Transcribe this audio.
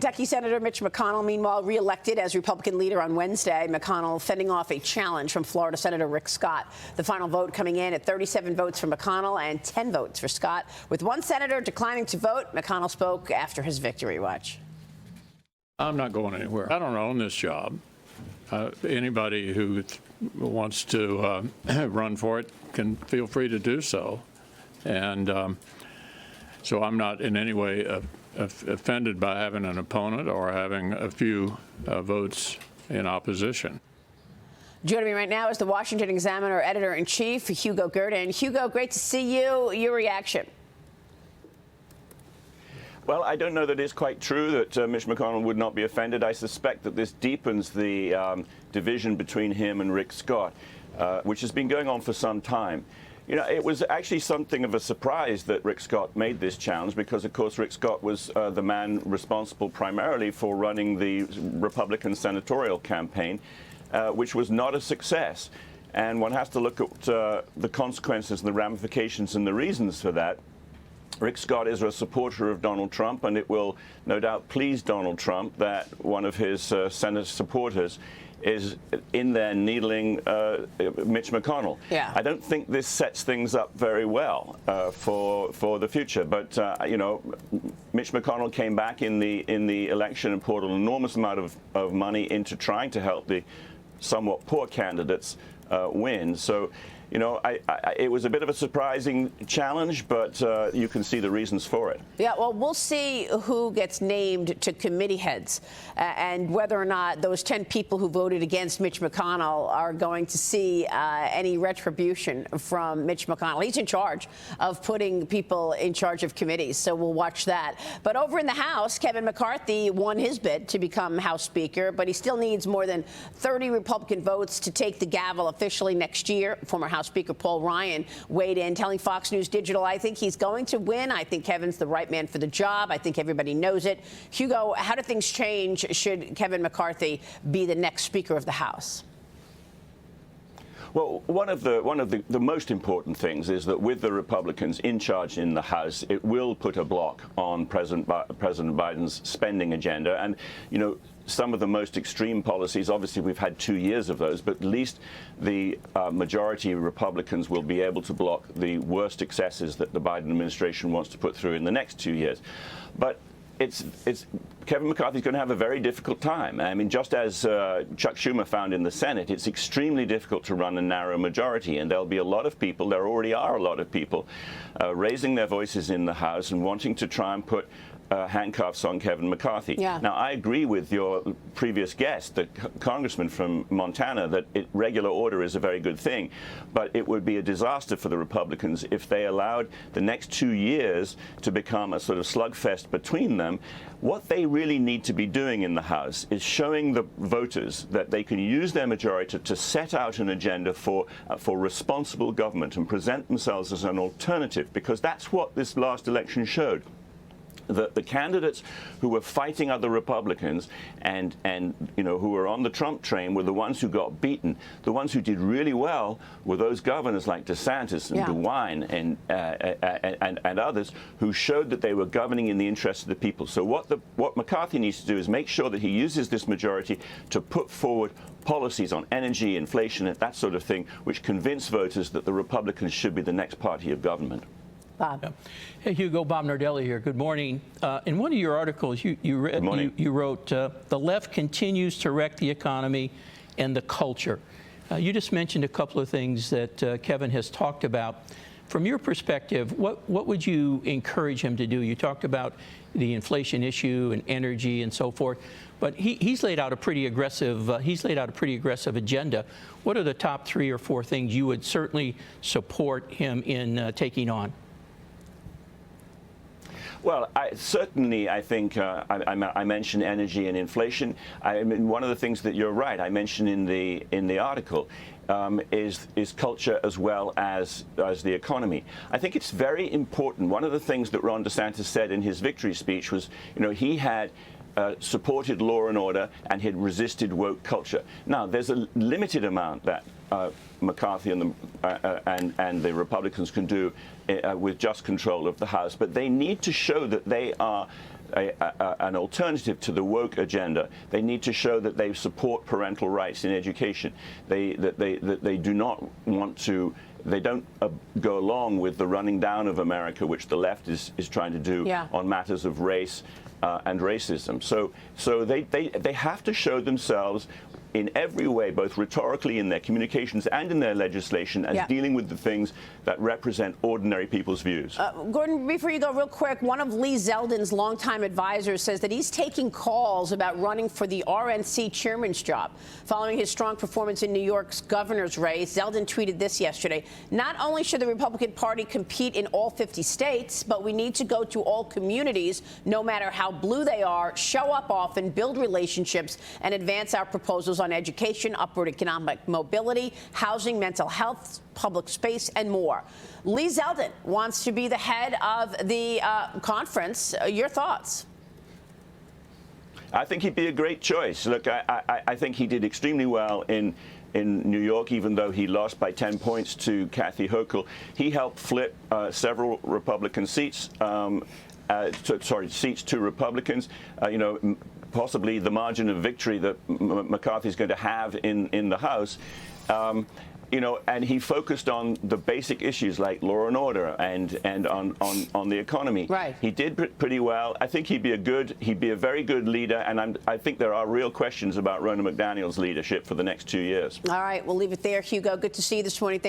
Kentucky Senator Mitch McConnell, meanwhile, reelected as Republican leader on Wednesday. McConnell fending off a challenge from Florida Senator Rick Scott. The final vote coming in at 37 votes for McConnell and 10 votes for Scott. With one senator declining to vote, McConnell spoke after his victory. Watch. I'm not going anywhere. I don't own this job. Anybody who wants to run for it can feel free to do so. And so I'm not in any way offended by having an opponent or having a few votes in opposition. Joining me right now is the Washington Examiner editor-in-chief, Hugo Gurdon. Hugo, great to see you. Your reaction? Well, I don't know that it's quite true that Mitch McConnell would not be offended. I suspect that this deepens the division between him and Rick Scott, which has been going on for some time. You know, it was actually something of a surprise that Rick Scott made this challenge because, of course, Rick Scott was the man responsible primarily for running the Republican senatorial campaign, which was not a success. And one has to look at the consequences and the ramifications and the reasons for that. Rick Scott is a supporter of Donald Trump, and it will no doubt please Donald Trump that one of his Senate supporters is in there needling Mitch McConnell. Yeah. I don't think this sets things up very well for the future. But you know, Mitch McConnell came back in the election and poured an enormous amount of money into trying to help the somewhat poor candidates win. So, you know, it was a bit of a surprising challenge, but you can see the reasons for it. Yeah, well, we'll see who gets named to committee heads and whether or not those 10 people who voted against Mitch McConnell are going to see any retribution from Mitch McConnell. He's in charge of putting people in charge of committees, so we'll watch that. But over in the House, Kevin McCarthy won his bid to become House Speaker, but he still needs more than 30 Republican votes to take the gavel officially next year. Former House Speaker Paul Ryan weighed in, telling Fox News Digital, I think he's going to win. I think Kevin's the right man for the job. I think everybody knows it. Hugo, how do things change should Kevin McCarthy be the next Speaker of the House? Well, one of the most important things is that with the Republicans in charge in the House, it will put a block on President Biden's spending agenda. And, you know, some of the most extreme policies, obviously we've had 2 years of those, but at least the majority of Republicans will be able to block the worst excesses that the Biden administration wants to put through in the next 2 years. But Kevin McCarthy's going to have a very difficult time. I mean, just as Chuck Schumer found in the Senate, it's extremely difficult to run a narrow majority, and there'll be a lot of people, there already are a lot of people, raising their voices in the House and wanting to try and put handcuffs on Kevin McCarthy. Yeah. Now, I agree with your previous guest, the congressman from Montana, that regular order is a very good thing, but it would be a disaster for the Republicans if they allowed the next 2 years to become a sort of slugfest between them. What they really need to be doing in the House is showing the voters that they can use their majority to set out an agenda for responsible government and present themselves as an alternative, because that's what this last election showed. The candidates who were fighting other Republicans and you know, who were on the Trump train were the ones who got beaten. The ones who did really well were those governors like DeSantis and DeWine and others who showed that they were governing in the interest of the people. So what McCarthy needs to do is make sure that he uses this majority to put forward policies on energy, inflation, and that sort of thing, which convince voters that the Republicans should be the next party of government. Bob. Yeah. Hey, Hugo, Bobnardelli here. Good morning. In one of your articles, you wrote, the left continues to wreck the economy and the culture. You just mentioned a couple of things that Kevin has talked about. From your perspective, what would you encourage him to do? You talked about the inflation issue and energy and so forth, but he's laid out a pretty aggressive agenda. What are the top 3 or 4 things you would certainly support him in taking on? Well, I think I mentioned energy and inflation. I mean, one of the things that you're right, I mentioned in the article, is culture as well as the economy. I think it's very important. One of the things that Ron DeSantis said in his victory speech was, you know, he had supported law and order and had resisted woke culture. Now, there's a limited amount that McCarthy and the Republicans can do with just control of the House, but they need to show that they are an alternative to the woke agenda. They need to show that they support parental rights in education. That they do not want to. They don't go along with the running down of America, which the left is trying to do on matters of race and racism. So they have to show themselves in every way, both rhetorically in their communications and in their legislation, as dealing with the things that represent ordinary people's views. Gordon, before you go, real quick, one of Lee Zeldin's longtime advisors says that he's taking calls about running for the RNC chairman's job. Following his strong performance in New York's governor's race, Zeldin tweeted this yesterday: "Not only should the Republican Party compete in all 50 states, but we need to go to all communities, no matter how blue they are, show up often, build relationships, and advance our proposals on education, upward economic mobility, housing, mental health, public space, and more." Lee Zeldin wants to be the head of the conference. Your thoughts? I think he'd be a great choice. Look, I think he did extremely well in New York, even though he lost by 10 points to Kathy Hochul. He helped flip several Republican seats, seats to Republicans. Possibly the margin of victory that McCarthy is going to have in the House. And he focused on the basic issues like law and order and on the economy. Right. He did pretty well. I think he'd be a very good leader, and I think there are real questions about Ronna McDaniel's leadership for the next 2 years. All right, we'll leave it there. Hugo, good to see you this morning.